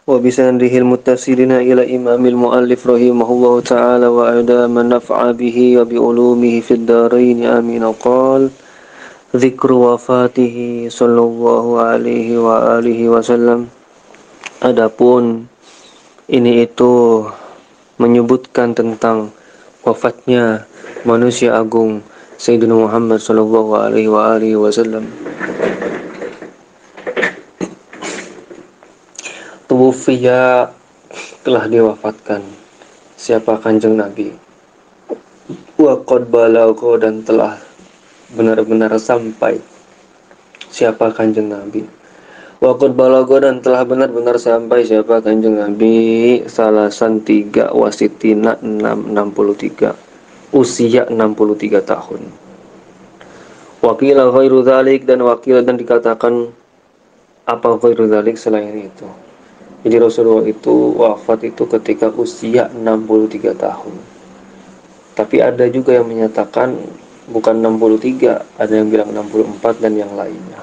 وبسنده المتصلين إلى إمام المؤلف رحمه الله تعالى وأدام النفع به وبعلومه في الدارين آمين. قال ذكر وفاته صلى الله عليه وآله wasallam. Adapun ini itu menyebutkan tentang wafatnya manusia agung Sayyidina Muhammad sallallahu alaihi wasallam. Tuwfiya, telah diwafatkan siapa Kanjeng Nabi. Wa qad balagha, dan telah benar-benar sampai siapa Kanjeng Nabi. Wa qad balagha, dan telah benar-benar sampai siapa Kanjeng Nabi. Salasan 3 wasitina 63, usia 63 tahun. Wakila ghairu dzalik, dan wakil dan dikatakan apa ghairu dzalik selain itu. Jadi Rasulullah itu wafat itu ketika usia 63 tahun. Tapi ada juga yang menyatakan bukan 63, ada yang bilang 64 dan yang lainnya.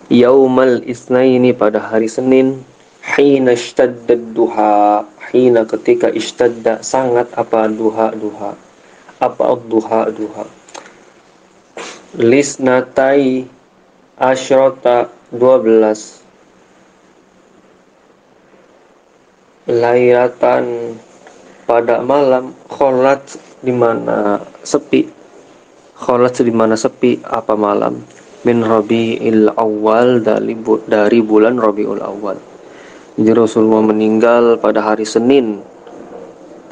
Yaumal isnaini, pada hari Senin. Hina ishtadda duha, hina ketika ishtadda sangat apa duha. Apa duha? Lisnatai asyrota 12. Lailatan, pada malam. Kholat, di mana sepi. Kholat, di mana sepi apa malam. Min Rabiul Awal, dari bulan Rabiul Awal. Jadi Rasulullah meninggal pada hari Senin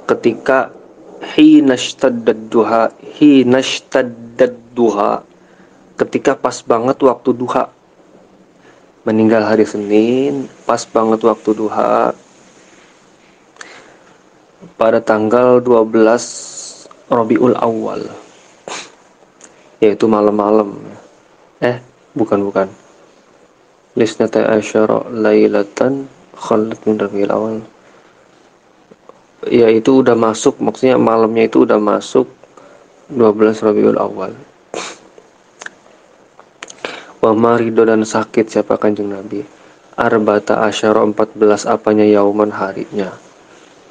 ketika hinashtadad duha, ketika pas banget waktu duha. Meninggal hari Senin pas banget waktu duha pada tanggal 12 Rabiul Awal, yaitu malam-malam. Bukan. Lisnata asyara lailatan khalat min Rabiul Awal, yaitu udah masuk, maksudnya malamnya itu udah masuk 12 Rabiul Awal. Wa marido, dan sakit siapa Kanjeng Nabi. Arba'ata asyara, 14 apanya, yauman, harinya.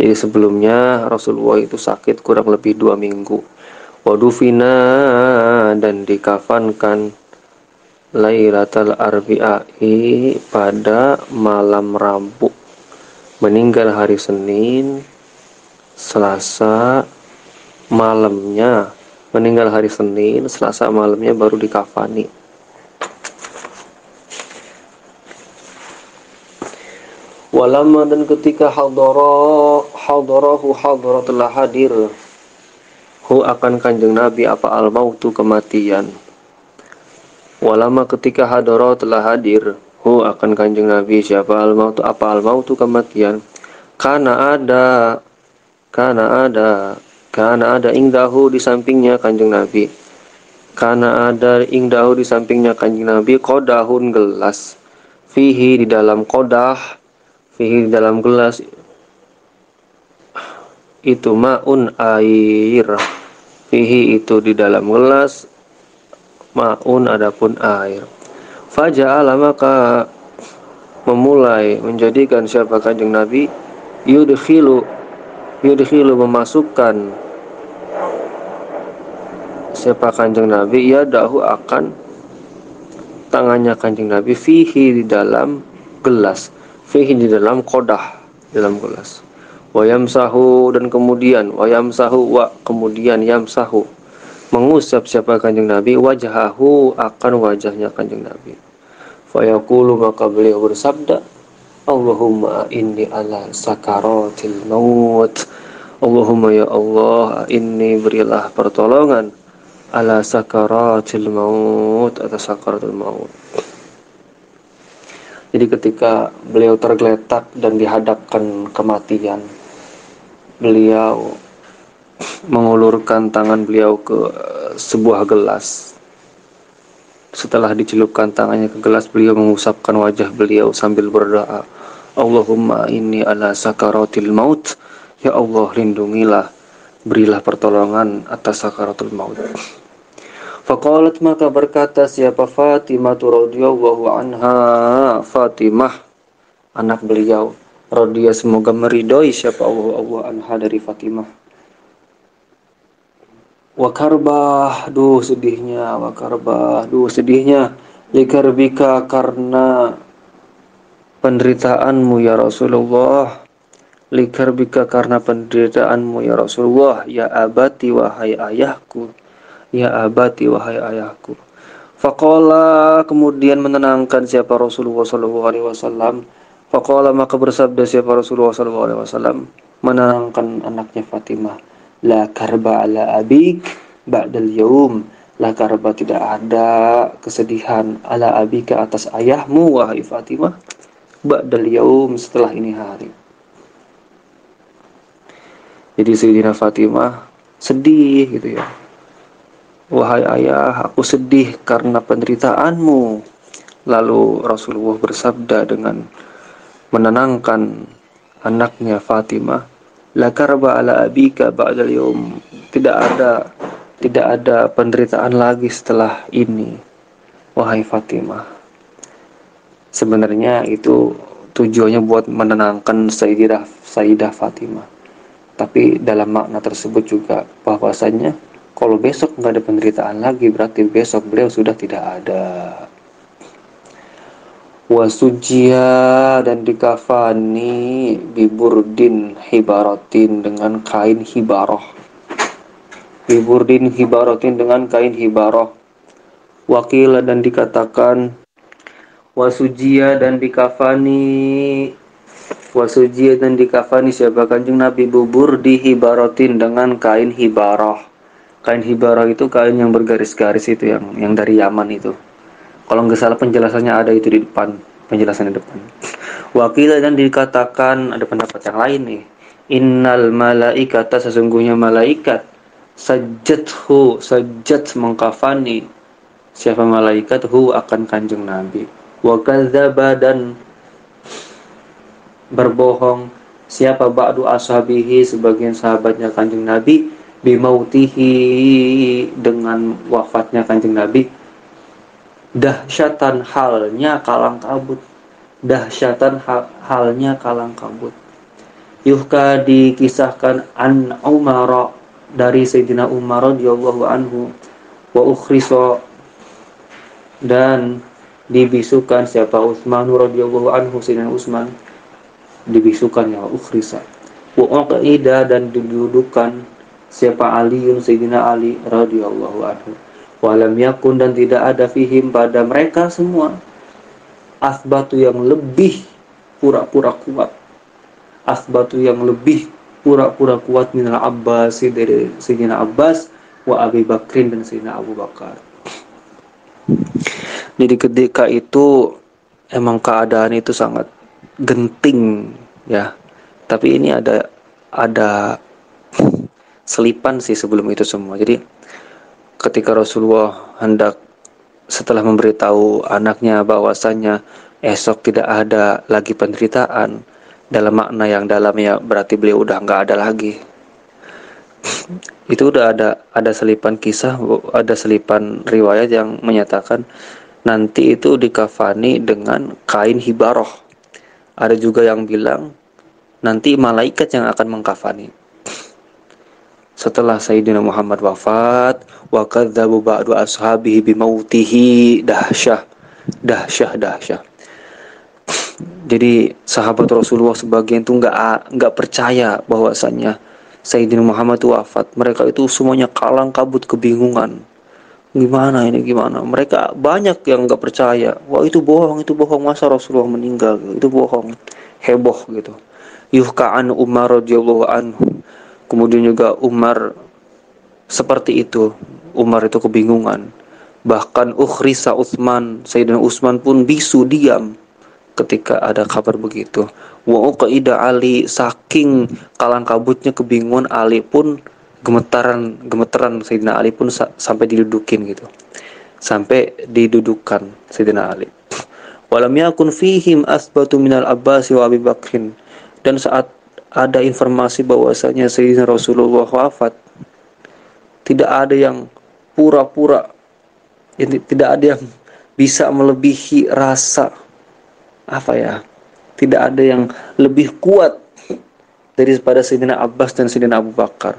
Jadi sebelumnya Rasulullah itu sakit kurang lebih 2 minggu. Wadufina, dan dikafankan Lailatul Arbi'i, pada malam Rabu. Meninggal hari Senin, Selasa malamnya. Meninggal hari Senin, Selasa malamnya baru dikafani. Walamma, dan ketika hadarahu telah hadir akan Kanjeng Nabi apa al-mautu, kematian. Walamma, ketika hadara telah hadir akan Kanjeng Nabi siapa al-mautu, apa al-mautu, kematian. Kana ada ingdahu, di sampingnya Kanjeng Nabi. Kana ada ingdahu, di sampingnya Kanjeng Nabi. Qodahun, gelas. Fihi, di dalam kodah. Fihi, di dalam gelas itu ma'un, air. Fihi, itu di dalam gelas, ma'un, adapun air. Faja'ala, maka memulai menjadikan siapa Kanjeng Nabi. Yudkhilu, memasukkan siapa Kanjeng Nabi. Yadahu, akan tangannya Kanjeng Nabi. Fihi, di dalam gelas. Fihi, di dalam kodah, dalam gelas. Wayamsahu, dan kemudian kemudian yamsahu, mengusap siapa Kanjeng Nabi. Wajahahu, akan wajahnya Kanjeng Nabi. Fayaqulu, maka beliau bersabda, Allahumma inni ala sakaratil maut. Allahumma, ya Allah, inni, berilah pertolongan, ala sakaratil maut, atas sakaratul maut. Jadi ketika beliau tergeletak dan dihadapkan kematian, beliau mengulurkan tangan beliau ke sebuah gelas. Setelah dicelupkan tangannya ke gelas, beliau mengusapkan wajah beliau sambil berdoa, Allahumma inni ala sakaratil maut. Ya Allah, lindungilah, berilah pertolongan atas sakaratul maut. Faqalat, maka berkata siapa Fatimah radhiyallahu anha, Fatimah anak beliau, Radhiya semoga meridhoi siapa Allah anha dari Fatimah. Wa karbah, duh sedihnya, wa karbah, duh sedihnya, likarbika karena penderitaanmu ya Rasulullah, likarbika karena penderitaanmu ya Rasulullah, ya abati wahai ayahku, ya abati wahai ayahku. Faqala, kemudian menenangkan siapa Rasulullah sallallahu alaihi wasallam. Faqala, maka bersabda siapa Rasulullah sallallahu alaihi wasallam menenangkan anaknya Fatimah. La karba ala abik ba'dal yaum. La karba, tidak ada kesedihan ala abika atas ayahmu wahai Fatimah. Ba'dal yaum, setelah ini hari. Jadi Sayyidina Fatimah sedih gitu ya. Wahai ayah, aku sedih karena penderitaanmu. Lalu Rasulullah bersabda dengan menenangkan anaknya Fatimah, la karba ala abika ba'dal yawm. Tidak ada penderitaan lagi setelah ini, wahai Fatimah. Sebenarnya itu tujuannya buat menenangkan Sayyidah Fatimah. Tapi dalam makna tersebut juga bahwasanya kalau besok nggak ada penderitaan lagi, berarti besok beliau sudah tidak ada. Wasujia, dan dikafani biburdin hibaratin, dengan kain hibaroh. Biburdin hibaratin, dengan kain hibaroh. Wakila, dan dikatakan wasujia, dan dikafani siapa Kanjeng Nabi bubur di hibaratin, dengan kain hibaroh. Kain hibaroh itu kain yang bergaris-garis itu, yang dari Yaman itu. Kalau nggak salah penjelasannya ada itu di depan, penjelasan di depan. Wakil, dan dikatakan, ada pendapat yang lain nih. Innal malaikata, sesungguhnya malaikat, sajat mengkafani siapa malaikat akan Kanjeng Nabi. Wa kadzdzaba, dan berbohong siapa ba'du ashabihi, sebagian sahabatnya Kanjeng Nabi, bimautihi, dengan wafatnya Kanjeng Nabi. Dahsyatan halnya kalang kabut. Halnya kalang kabut. Yuhka, dikisahkan an Umar, dari Sayyidina Umar radhiyallahu anhu, wa ukhrisa, dan dibisukan siapa Utsman radhiyallahu anhu, Sayyidina Utsman dibisukan ya ukhrisa. Wa uqida, dan didudukan siapa Aliun, Sayyidina Ali radhiyallahu anhu. Walam yakun, dan tidak ada fihim, pada mereka semua, asbatu, yang lebih pura-pura kuat, minal Abbas, dari Sayyidina Abbas, wa Abi Bakrin, dan Sayyidina Abu Bakar. Jadi ketika itu emang keadaan itu sangat genting ya, tapi ini ada selipan sih sebelum itu semua. Jadi ketika Rasulullah hendak setelah memberitahu anaknya bahwasanya esok tidak ada lagi penderitaan, dalam makna yang dalam ya, berarti beliau udah nggak ada lagi. Itu udah ada selipan kisah, ada selipan riwayat yang menyatakan nanti itu dikafani dengan kain hibaroh. Ada juga yang bilang nanti malaikat yang akan mengkafani. Setelah Sayyidina Muhammad wafat, wa kadzabu ba'du ashabihi bimautihi, dahsyah. Jadi sahabat Rasulullah sebagian itu nggak percaya bahwasanya Sayyidina Muhammad itu wafat. Mereka itu semuanya kalang kabut, kebingungan. Gimana ini, gimana? Mereka banyak yang nggak percaya. Wah, itu bohong, masa Rasulullah meninggal? Itu bohong, heboh gitu. Yuhka'an Umar radhiyallahu anhu. Kemudian juga Umar seperti itu. Umar itu kebingungan. Bahkan ukhrisa Utsman, Sayyidina Utsman pun bisu, diam ketika ada kabar begitu. Wa uqaida Ali, saking kalang kabutnya kebingungan Ali pun gemetaran Sayyidina Ali pun sampai didudukin gitu. Sampai didudukan Sayyidina Ali. Walam yakun fihim asbatu minal Abbas wa Abi Bakrin. Dan saat ada informasi bahwasanya Sayyidina Rasulullah wafat, tidak ada yang pura-pura, tidak ada yang bisa melebihi rasa tidak ada yang lebih kuat daripada Sayyidina Abbas dan Sayyidina Abu Bakar.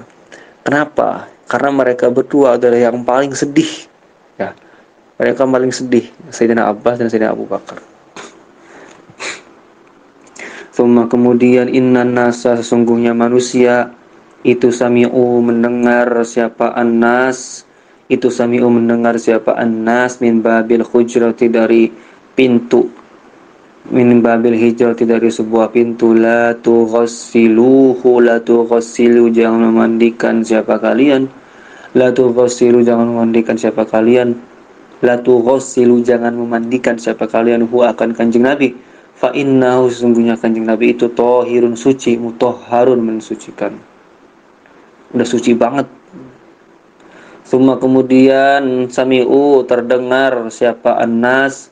Kenapa? Karena mereka berdua adalah yang paling sedih. Ya, mereka paling sedih, Sayyidina Abbas dan Sayyidina Abu Bakar. Kemudian innan nasa, sesungguhnya manusia itu sami'u mendengar siapa annas, itu sami'u mendengar siapa annas min babil hujrati dari pintu, min babil hijrati dari sebuah pintu, la tughassiluhu, la tughassilu, jangan memandikan siapa kalian, la tughassilu, jangan memandikan siapa kalian, la tughassilu, jangan memandikan siapa kalian, hu akan kanjeng Nabi, fa innahu, sesungguhnya kanjeng Nabi itu tohirun, suci, mutahharun, mensucikan, udah suci banget. Summa, kemudian sami'u, terdengar siapa annas,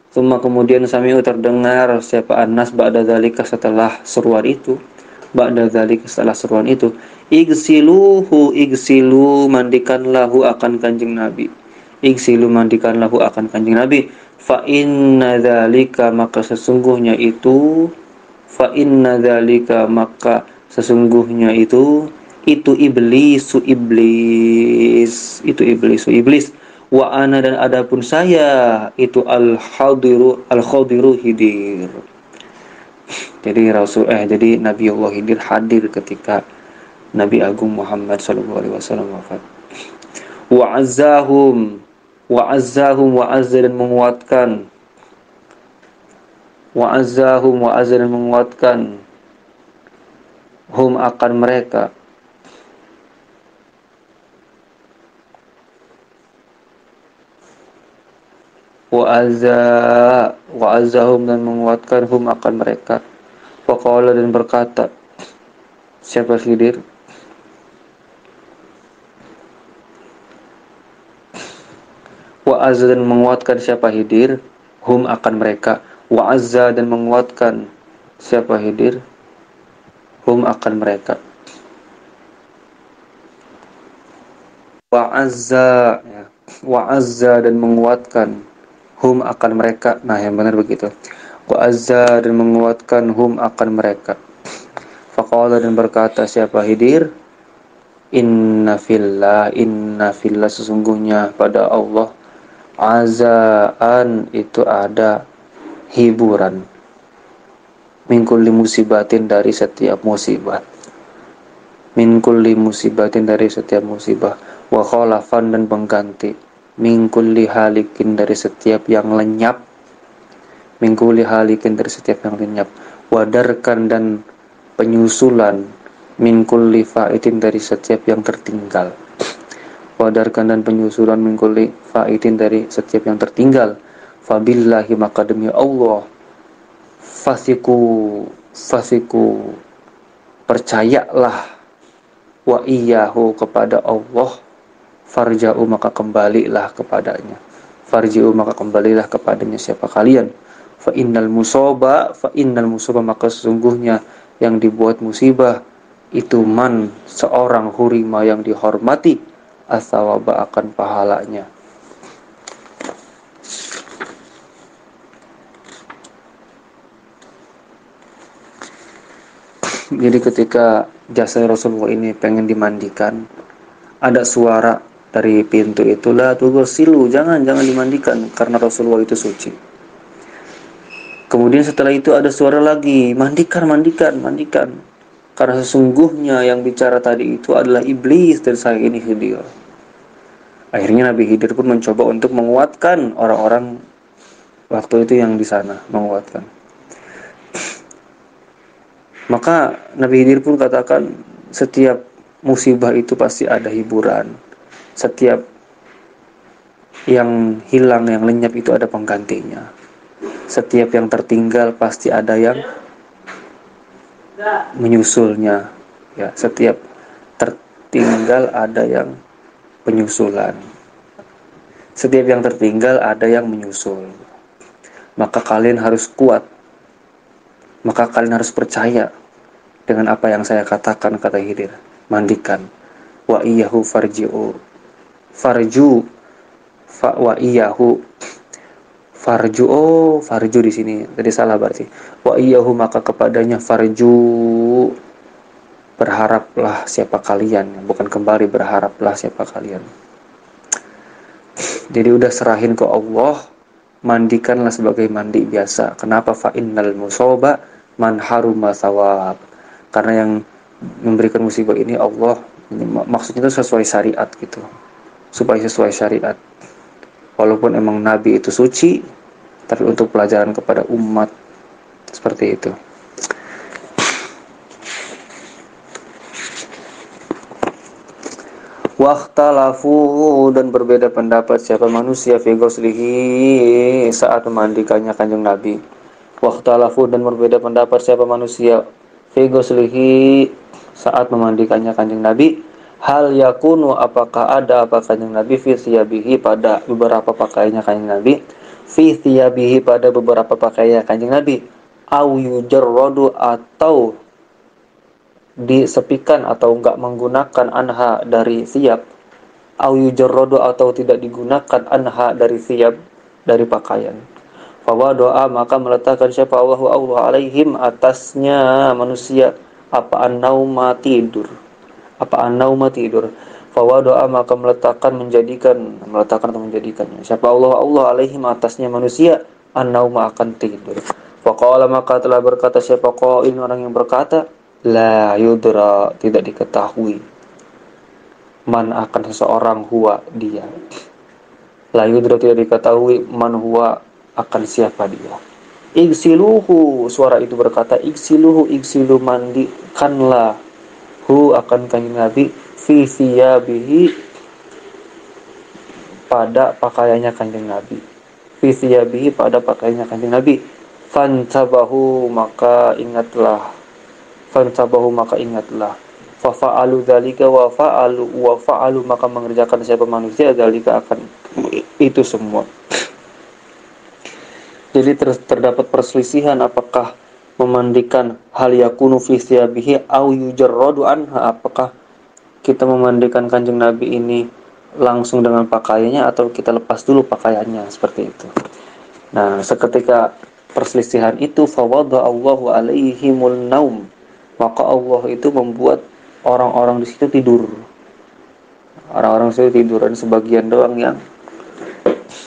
Summa, kemudian sami'u, terdengar siapa annas, ba'da dzalika, setelah seruan itu, ba'da dzalika, setelah seruan itu, igsiluhu, igsilu, mandikanlahu akan kanjeng Nabi, igsilu, mandikanlahu akan kanjeng Nabi, fa inna dzalika, maka sesungguhnya itu, fa inna dzalika, maka sesungguhnya itu iblisu, iblis, itu iblisu, iblis, wa ana, dan adapun saya itu al khadiru hidir. Jadi Nabi Allah Hidir hadir ketika Nabi Agung Muhammad SAW wafat. Wa azzahum, wa azzahum, wa azza, dan menguatkan, wa azzahum, wa azza, dan menguatkan, hum akan mereka, wa azzahum, dan menguatkan, hum akan mereka. Faqala, dan berkata siapa Khidir, wa azza, dan menguatkan siapa Khidir, hum akan mereka, wa azza, dan menguatkan siapa Khidir, hum akan mereka, wa azza, ya. Wa azza, dan menguatkan, hum akan mereka. Nah, yang benar begitu. Wa azza, dan menguatkan, hum akan mereka. Faqala, dan berkata siapa Khidir, inna fillah, sesungguhnya pada Allah, azaan, itu ada hiburan, min kulli musibatin, dari setiap musibah, min kulli musibatin, dari setiap musibah, wa khalafan, dan pengganti, min kulli halikin, dari setiap yang lenyap, min kulli halikin, dari setiap yang lenyap, wadarkan, dan penyusulan, min kulli faitin, dari setiap yang tertinggal, wadarkan, dan penyusulan, min kulli faitin, dari setiap yang tertinggal, fabillahi, maka demi Allah, fasiku, percayalah, wa iyyahu, kepada Allah, farja'u, maka kembalilah kepadanya, farji'u, maka kembalilah kepadanya siapa kalian, fa innal musaba, maka sesungguhnya yang dibuat musibah itu man, seorang hurima, yang dihormati, asawaba, akan pahalanya. Jadi ketika jasad Rasulullah ini pengen dimandikan, ada suara dari pintu itulah, tughsilu, jangan dimandikan karena Rasulullah itu suci. Kemudian setelah itu ada suara lagi, mandikan, karena sesungguhnya yang bicara tadi itu adalah iblis dan saya ini Khidir. Akhirnya Nabi Khidir pun mencoba untuk menguatkan orang-orang waktu itu yang di sana, menguatkan. Maka Nabi Khidir pun katakan, setiap musibah itu pasti ada hiburan, setiap yang hilang, yang lenyap itu ada penggantinya, setiap yang tertinggal pasti ada yang menyusulnya, ya, setiap tertinggal ada yang penyusulan, setiap yang tertinggal ada yang menyusul. Maka kalian harus kuat, maka kalian harus percaya dengan apa yang saya katakan, kata Khidir, mandikan, wa iyyahu farju, wa iyyahu farju di sini tadi salah berarti. Wa iyyahu maka kepadanya farju, berharaplah siapa kalian, bukan kembali berharaplah siapa kalian. Jadi udah serahin ke Allah, mandikanlah sebagai mandi biasa. Kenapa? Fa innal musaba man haruma thawab. Karena yang memberikan musibah ini Allah, maksudnya itu sesuai syariat gitu. Supaya sesuai syariat. Walaupun emang Nabi itu suci, tapi untuk pelajaran kepada umat seperti itu. Wakhtalafu dan berbeda pendapat siapa manusia fi ghuslihi saat memandikannya kanjeng Nabi. Wakhtalafu dan berbeda pendapat siapa manusia fi ghuslihi saat memandikannya kanjeng Nabi. Hal yakunu apakah ada apa kanjeng Nabi fi thiyabihi pada beberapa pakaiannya kanjeng Nabi. Fi thiyabihi pada beberapa pakaian kanjeng Nabi. Au yujarradu atau disepikan atau enggak menggunakan anha dari thiyab, au yujarradu atau tidak digunakan anha dari thiyab, dari pakaian. Fawa doa maka meletakkan siapa Allah alaihim atasnya manusia apa an-nauma tidur, apa an-nauma tidur. Fawa doa maka meletakkan atau menjadikannya siapa Allah alaihim atasnya manusia an-nauma akan tidur. Faqala maka telah berkata siapa qail orang yang berkata la yudra tidak diketahui man akan seseorang huwa dia, la yudra tidak diketahui man huwa akan siapa dia. Igsiluhu suara itu berkata igsiluhu mandikanlah hu akan kanjeng Nabi fi thiyabihi pada pakaiannya kanjeng Nabi, fi thiyabihi pada pakaiannya kanjeng Nabi. Fantabahu maka ingatlah fa fa'alu dzalika wa fa'alu maka mengerjakan siapa manusia dzalika akan itu semua. Jadi terdapat perselisihan apakah memandikan hal yakunu fi thiyabihi au yujarradu anha, apakah kita memandikan kanjeng Nabi ini langsung dengan pakaiannya atau kita lepas dulu pakaiannya, seperti itu. Nah, seketika perselisihan itu fawadha Allahu alaihimul naum, maka Allah itu membuat orang-orang di situ tidur. Orang-orang di situ tidur dan sebagian doang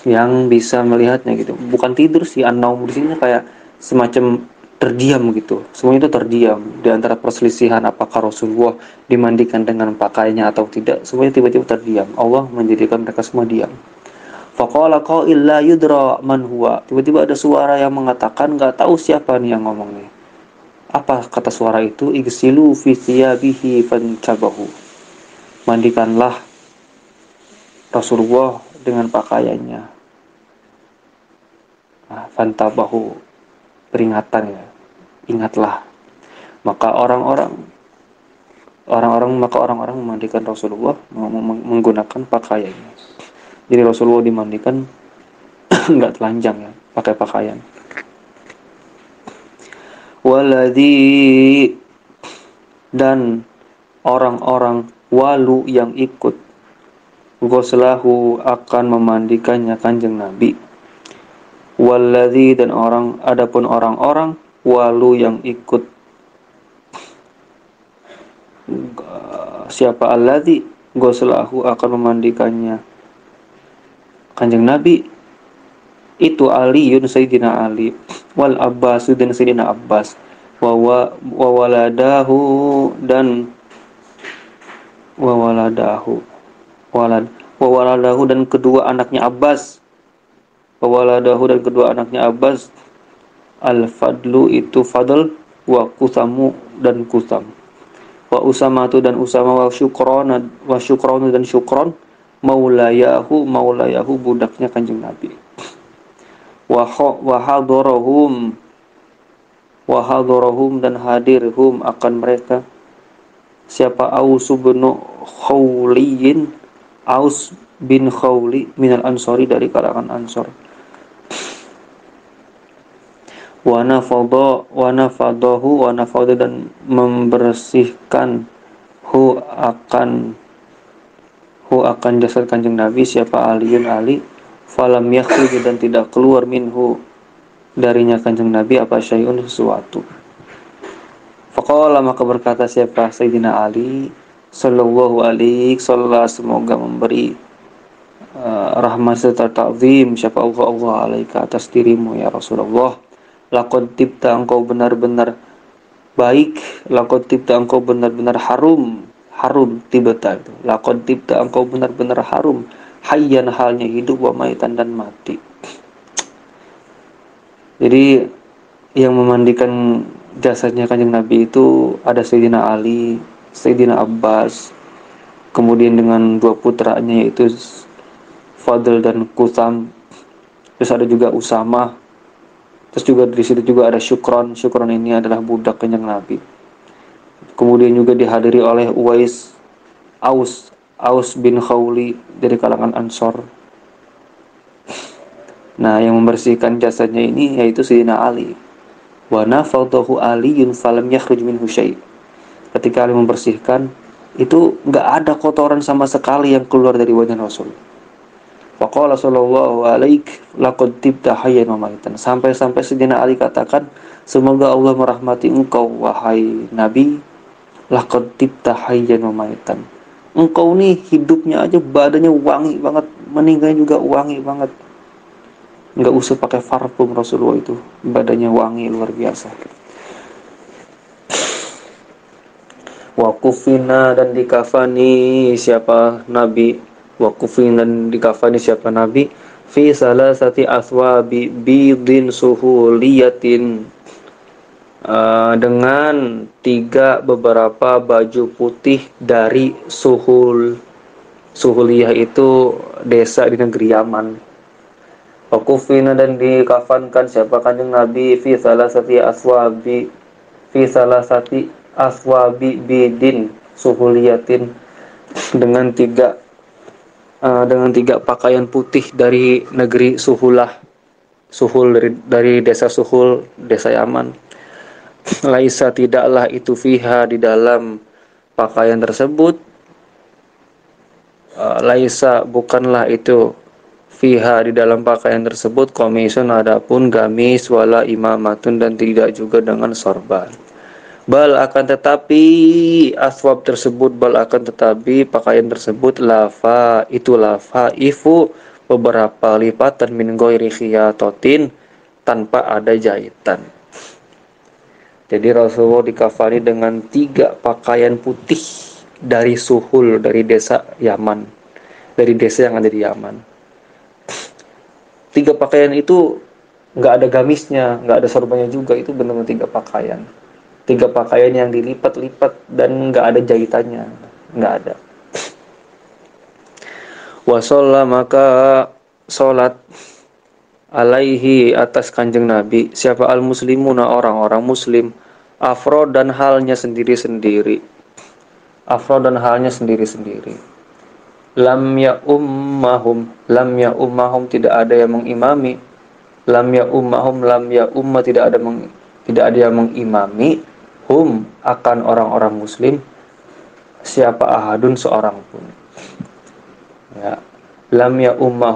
yang bisa melihatnya gitu. Bukan tidur sih, an-naum di sini kayak semacam terdiam gitu. Semuanya itu terdiam di antara perselisihan apakah Rasulullah dimandikan dengan pakaiannya atau tidak. Semuanya tiba-tiba terdiam. Allah menjadikan mereka semua diam. Faqala qail la yudra man huwa. Tiba-tiba ada suara yang mengatakan enggak tahu siapa nih yang ngomong nih. Apa kata suara itu? Igsilu fi thiyabihi fancabahu. Mandikanlah Rasulullah dengan pakaiannya. Nah, fantabahu peringatan ya. Ingatlah. Maka orang-orang memandikan Rasulullah menggunakan pakaiannya. Jadi Rasulullah dimandikan enggak telanjang ya, pakai pakaian. Waladhi dan orang-orang walu yang ikut ghuslahu akan memandikannya kanjeng Nabi. Waladhi dan adapun orang-orang walu yang ikut siapa alladhi ghuslahu akan memandikannya kanjeng Nabi itu Aliun Sayyidina Ali wal Abbas dan Sayyidina Abbas wa waladahu dan kedua anaknya Abbas, al-Fadlu itu Fadl, wa Kusamu dan Kusam, wa Usamatu dan Usama, wa Syukronu dan Syukron, maulayahu budaknya kanjeng Nabi. Wa hadorohum dan hadirhum akan mereka siapa Aus bin Khawli minal ansori dari kalangan ansor. Wa nafadahu dan membersihkan hu akan jasad kanjeng Nabi siapa Ali falam yakhruj dan tidak keluar minhu darinya kanjeng Nabi apa syai'un sesuatu. Faqala maka berkata siapa Sayyidina Ali sallallahu alaihi sallallahu semoga memberi rahmat serta ta'zim siapa Allah alaika atas dirimu ya Rasulullah. Laqad tibta engkau benar-benar baik, laqad tibta engkau benar-benar harum tibta itu. Laqad tibta engkau benar-benar harum, hayyan halnya hidup wa maitan dan mati. Jadi yang memandikan jasadnya kanjeng Nabi itu ada Sayyidina Ali, Sayyidina Abbas, kemudian dengan dua putranya yaitu Fadl dan Qutham. Terus ada juga Usama. Terus juga di situ juga ada Syukron. Syukron ini adalah budak kanjeng Nabi. Kemudian juga dihadiri oleh Aus bin Khawli dari kalangan Ansor. Nah, yang membersihkan jasadnya ini yaitu Sayyidina Ali. Wa nafadahu Aliyun falam yakhruj minhu syai'. Ketika Ali membersihkan, itu enggak ada kotoran sama sekali yang keluar dari wajah Rasul. Faqala sallallahu alaihi laqad tibta hayyan wa maitan. Sampai-sampai Sayyidina Ali katakan, semoga Allah merahmati engkau wahai Nabi, laqad tibta hayyan wa maitan. Engkau nih hidupnya aja badannya wangi banget, meninggalnya juga wangi banget. Enggak usah pakai parfum Rasulullah itu, badannya wangi luar biasa. Wa kufina dan dikafani siapa Nabi, wa kufina dan dikafani siapa Nabi fi salasati aswabi bidin suhuliyatin, dengan beberapa baju putih dari Suhuliyah itu desa di negeri Yaman. Wa kufina dan dikafankan siapa kanjeng Nabi fi salasati aswabi bidin suhuliyatin, dengan tiga pakaian putih dari negeri Suhul dari desa Suhul, desa Yaman. Laisa tidaklah itu fiha di dalam pakaian tersebut, laisa bukanlah itu fiha di dalam pakaian tersebut komisun adapun gamis wala imamatun dan tidak juga dengan sorban. Bal akan tetapi pakaian tersebut lafa ifu beberapa lipatan min ghairi khiyatotin tanpa ada jahitan. Jadi Rasulullah dikafani dengan 3 pakaian putih dari Suhul, dari desa Yaman, dari desa yang ada di Yaman. 3 pakaian itu nggak ada gamisnya, nggak ada sorbannya juga, itu benar-benar 3 pakaian. 3 pakaian yang dilipat-lipat dan nggak ada jahitannya, nggak ada. Wasolla maka sholat alaihi atas kanjeng Nabi siapa al-muslimuna orang-orang muslim afrod dan halnya sendiri-sendiri. Lam ya ummahum tidak ada yang mengimami. Tidak ada yang mengimami hum akan orang-orang muslim siapa ahadun seorang pun. Ya. Lam ya umma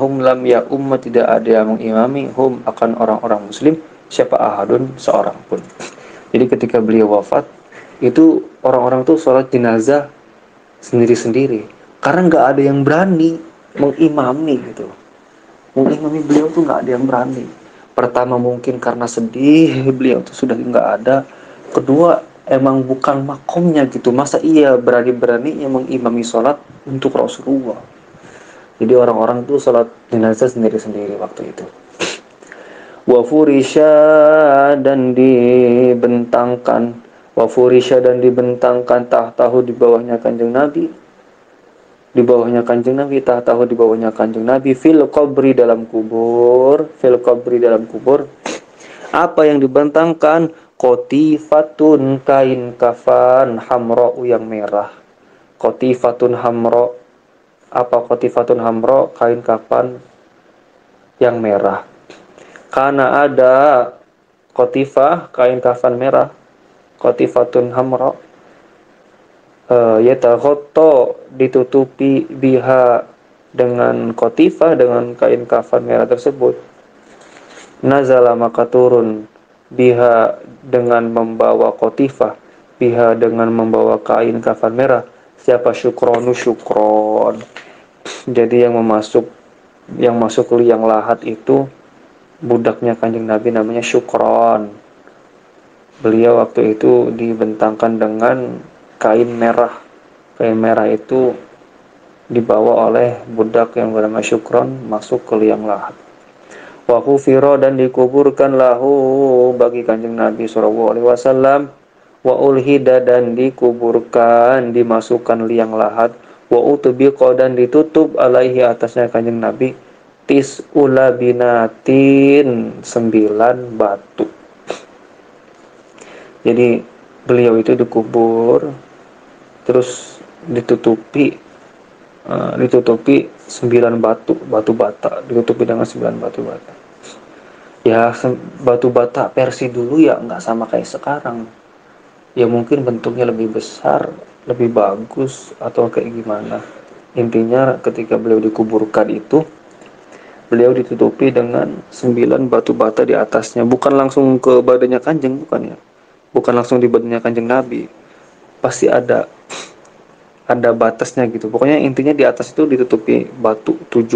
tidak ada yang mengimami hum akan orang-orang muslim siapa ahadun seorang pun. Jadi ketika beliau wafat itu orang-orang tuh sholat jenazah sendiri-sendiri karena nggak ada yang berani mengimami gitu. Mengimami beliau tuh nggak ada yang berani. Pertama mungkin karena sedih beliau tuh sudah nggak ada. Kedua emang bukan makomnya gitu. Masa iya berani-beraninya mengimami sholat untuk Rasulullah. Jadi orang-orang tuh sholat jenazah sendiri-sendiri waktu itu. Wa furisha dan dibentangkan tahtahu di bawahnya kanjeng Nabi. Di bawahnya kanjeng Nabi fil qabri dalam kubur. Apa yang dibentangkan? Qatifatun kain kafan hamra yang merah. Qatifatun hamra. Apa qatifatun hamra? Kain kafan yang merah. Karena ada qatifah kain kafan merah. Qatifatun hamra. Yataghatta ditutupi biha dengan kotifah, dengan kain kafan merah tersebut. Nazala maka turun biha dengan membawa kotifah, biha dengan membawa kain kafan merah. Siapa? Syukronu Syukron. Jadi yang masuk liang lahat itu budaknya Kanjeng Nabi namanya Syukron. Beliau waktu itu dibentangkan dengan kain merah. Kain merah itu dibawa oleh budak yang bernama Syukron masuk ke liang lahat. Wa hufira dan dikuburkan lahu bagi Kanjeng Nabi sallallahu alaihi wasallam, wa ulhida dan dikuburkan dimasukkan liang lahat, wa utbiqa dan ditutup alaihi atasnya Kanjeng Nabi tis'ula binatin 9 batu. Jadi beliau itu dikubur terus ditutupi 9 batu bata, ditutupi dengan 9 batu bata. Ya batu bata versi dulu ya nggak sama kayak sekarang. Ya mungkin bentuknya lebih besar, lebih bagus atau kayak gimana. Intinya ketika beliau dikuburkan itu beliau ditutupi dengan 9 batu bata di atasnya, bukan langsung ke badannya Kanjeng, bukan ya. Bukan langsung di badannya Kanjeng Nabi. Pasti ada batasnya gitu. Pokoknya intinya di atas itu ditutupi batu 9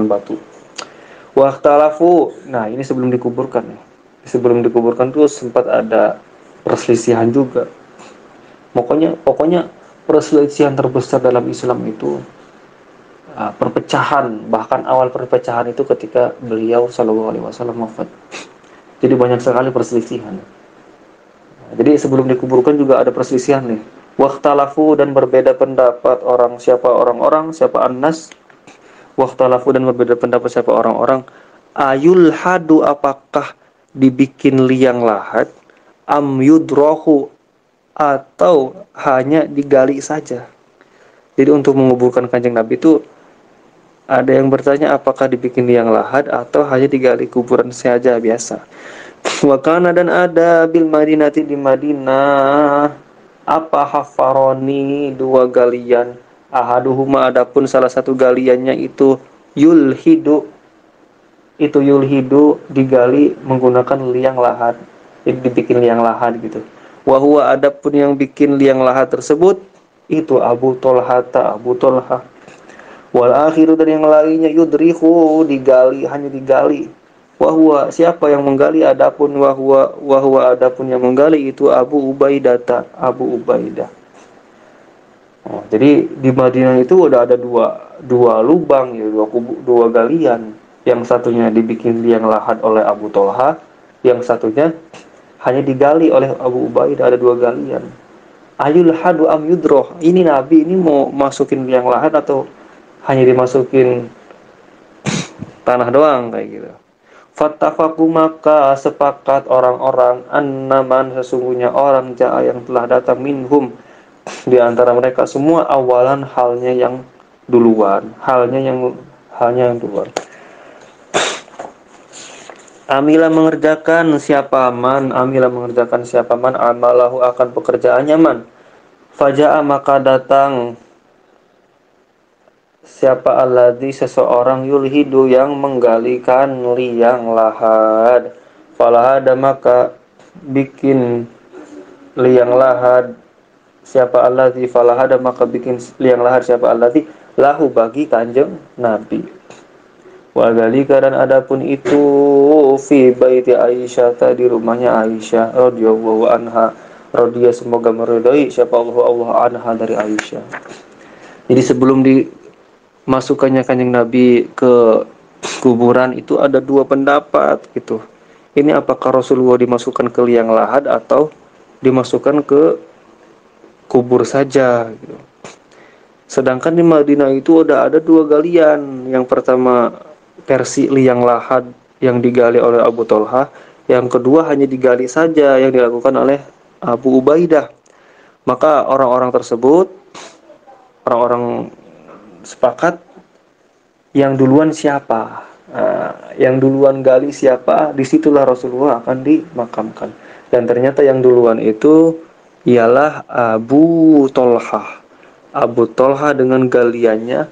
batu. Waktalafu. Nah, ini sebelum dikuburkan nih. Sebelum dikuburkan tuh sempat ada perselisihan juga. Pokoknya perselisihan terbesar dalam Islam itu perpecahan, bahkan awal perpecahan itu ketika beliau sallallahu alaihi wasallam wafat. Jadi banyak sekali perselisihan. Jadi sebelum dikuburkan juga ada perselisihan nih. Waktalafu dan berbeda pendapat orang-orang siapa Anas. Waktalafu dan berbeda pendapat siapa orang-orang. Ayul hadu apakah dibikin liang lahat, am yudrohu atau hanya digali saja. Jadi untuk menguburkan Kanjeng Nabi itu ada yang bertanya apakah dibikin liang lahat atau hanya digali kuburan saja biasa. Wakana dan ada bil Madinati di Madinah apa hafaroni 2 galian, ahaduhuma adapun salah satu galiannya itu yulhidu digali menggunakan liang lahat, jadi dibikin liang lahat gitu. Wahwa adapun yang bikin liang lahat tersebut itu Abu Tolha. Wal akhiru dan yang lainnya yudrihu hanya digali. Wahwa siapa yang menggali, adapun wahwa adapun yang menggali itu Abu Ubaidah. Jadi di Madinah itu udah ada dua lubang ya, dua galian. Yang satunya dibikin liang lahat oleh Abu Tolha, yang satunya hanya digali oleh Abu Ubaidah, ada 2 galian. Ayul hadu am yudroh. Ini Nabi ini mau masukin liang lahat atau hanya dimasukin tanah doang kayak gitu. Fattafaku maka sepakat orang-orang annaman sesungguhnya orang jaa yang telah datang minhum di antara mereka semua awalan halnya yang duluan. Amila mengerjakan siapa man amalahu akan pekerjaannya man. Faja'a maka datang siapa alladzi seseorang yulhidu yang menggalikan liang lahat. Falahada maka bikin liang lahat siapa alladzi falahada maka bikin liang lahat siapa alladzi lahu bagi Kanjeng Nabi. Wa dzalika dan adapun itu fi baiti Aisyah di rumahnya Aisyah radhiyallahu anha. Radhiya semoga meridai siapa Allah anha dari Aisyah. Jadi sebelum dimasukkannya Kanjeng Nabi ke kuburan itu ada 2 pendapat gitu. Ini apakah Rasulullah dimasukkan ke liang lahat atau dimasukkan ke kubur saja gitu. Sedangkan di Madinah itu ada 2 galian. Yang pertama versi liang lahat yang digali oleh Abu Tolha, yang kedua hanya digali saja yang dilakukan oleh Abu Ubaidah. Maka orang-orang sepakat yang duluan siapa, yang duluan gali siapa, disitulah Rasulullah akan dimakamkan. Dan ternyata yang duluan itu ialah Abu Tolha. Abu Tolha dengan galiannya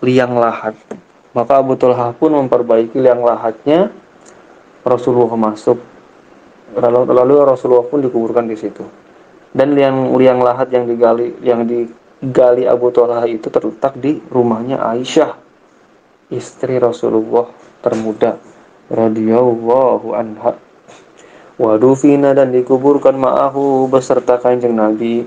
liang lahat. Maka Abu Tolha pun memperbaiki liang lahatnya. Rasulullah masuk, lalu Rasulullah pun dikuburkan di situ. Dan liang lahat yang digali Abu Tolha itu terletak di rumahnya Aisyah, istri Rasulullah termuda radhiyallahu anha. Wadufina, dan dikuburkan ma'ahu beserta kanjeng Nabi,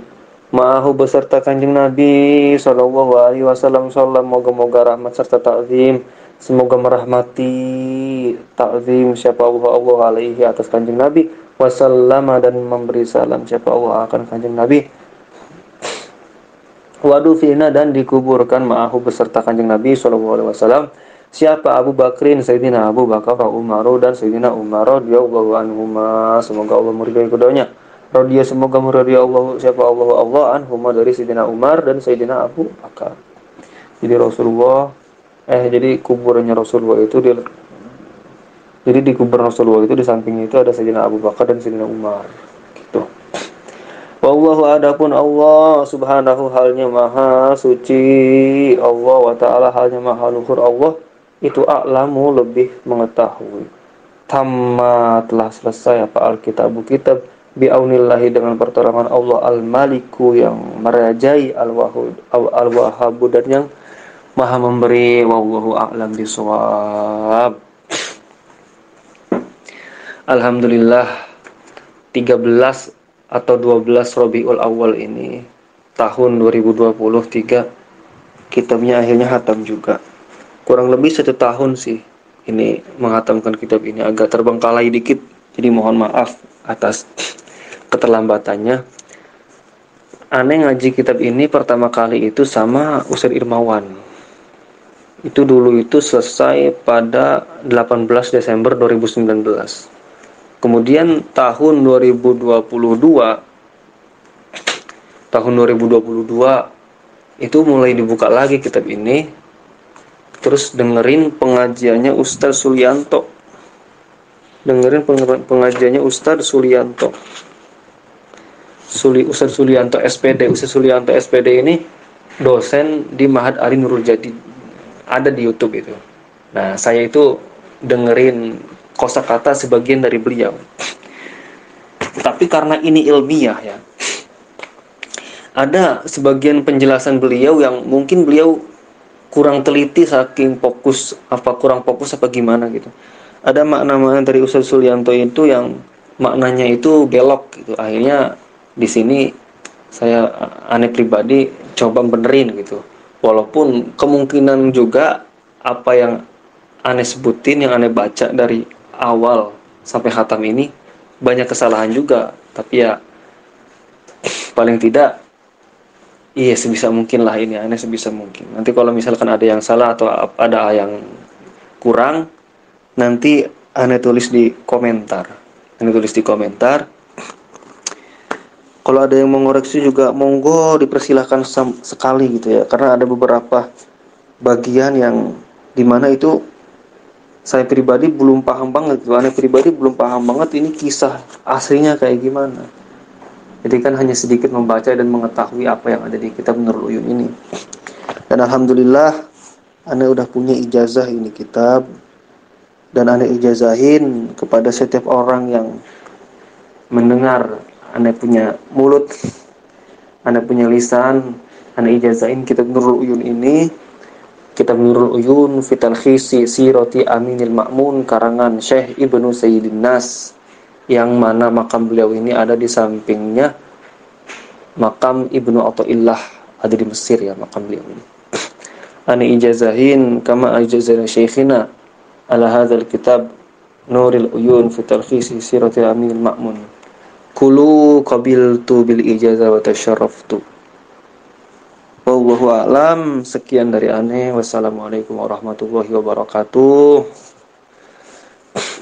sallallahu alaihi wasallam. Moga-moga rahmat serta ta'zim, semoga merahmati ta'zim siapa Allah alaihi atas kanjeng Nabi, wasallama, dan memberi salam siapa Allah akan kanjeng Nabi. Wadufina, dan dikuburkan ma'ahu beserta kanjeng Nabi sallallahu alaihi wasallam siapa Abu Bakrin, Sayyidina Abu Bakar, wa Umaru, dan Sayyidina Umar radhiyallahu anhuma, semoga Allah meridhai keduanya. Semoga meridhai Allah siapa Allah anhuma, dari Sayyidina Umar dan Sayyidina Abu Bakar. Jadi kuburannya Rasulullah itu di kuburan Rasulullah itu di sampingnya itu ada Sayyidina Abu Bakar dan Sayyidina Umar. Gitu. Wallahu, adapun Allah subhanahu halnya maha suci, Allah wa ta'ala halnya maha luhur, Allah itu a'lamu lebih mengetahui. Tamma, telah selesai apa alkitabu kitab, bi'aunillahi dengan pertolongan Allah, al-maliku yang merajai, al-wahabu dan yang maha memberi. Wallahu a'lam bishawab. Alhamdulillah, 13 atau 12 Rabiul Awal ini tahun 2023 kitabnya akhirnya hatam juga. Kurang lebih 1 tahun sih ini menghatamkan kitab ini, agak terbengkalai dikit, jadi mohon maaf atas keterlambatannya. Aneh ngaji kitab ini pertama kali itu sama Ustaz Irmawan. Itu dulu itu selesai pada 18 Desember 2019. Kemudian tahun 2022 itu mulai dibuka lagi kitab ini. Terus dengerin pengajiannya Ustaz Sulianto. Ustaz Sulianto SPD. Ustaz Sulianto SPD ini dosen di Ma'had Ali Nurul Jadid. Ada di YouTube itu. Nah, saya itu dengerin kosakata sebagian dari beliau. Tapi karena ini ilmiah ya, ada sebagian penjelasan beliau yang mungkin beliau kurang teliti, kurang fokus apa gimana gitu. Ada makna-makna dari Ustaz Sulianto itu yang maknanya itu belok gitu. Akhirnya di sini saya aneh pribadi coba benerin gitu. Walaupun kemungkinan juga apa yang aneh sebutin, yang aneh baca dari awal sampai khatam ini banyak kesalahan juga, tapi ya paling tidak sebisa mungkin lah ini, aneh sebisa mungkin. Nanti kalau misalkan ada yang salah atau ada yang kurang, nanti aneh tulis di komentar. Kalau ada yang mau ngoreksi juga monggo dipersilahkan sekali gitu ya, karena ada beberapa bagian yang dimana itu saya pribadi belum paham banget, ini kisah aslinya kayak gimana. Jadi kan hanya sedikit membaca dan mengetahui apa yang ada di kitab Nurul Uyun ini. Dan alhamdulillah Anda udah punya ijazah ini kitab, dan Anda ijazahin kepada setiap orang yang mendengar. Anda punya mulut, Anda punya lisan, Anda ijazahin kitab Nurul Uyun ini. Kitab Nurul Uyun fi Talkhisi Sirati Aminil Ma'mun karangan Syekh Ibnu Sayyidin Nas, yang mana makam beliau ini ada di sampingnya makam Ibnu Athaillah, ada di Mesir ya makam beliau ini. Ana ijazahin kama ijazana syekhina ala hadzal kitab Nurul Uyun fi Talkhisi Sirati Aminil Ma'mun. Kulu qabiltu bil ijazah wa tasyarraftu. Wallahu a'lam. Sekian dari aneh. Wassalamualaikum warahmatullahi wabarakatuh.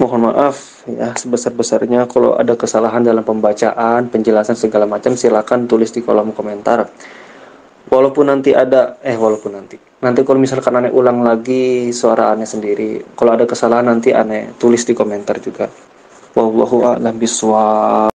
Mohon maaf ya sebesar-besarnya kalau ada kesalahan dalam pembacaan, penjelasan segala macam, silakan tulis di kolom komentar. Nanti kalau misalkan aneh ulang lagi suara aneh sendiri, kalau ada kesalahan nanti aneh tulis di komentar juga. Wallahu a'lam bishawab.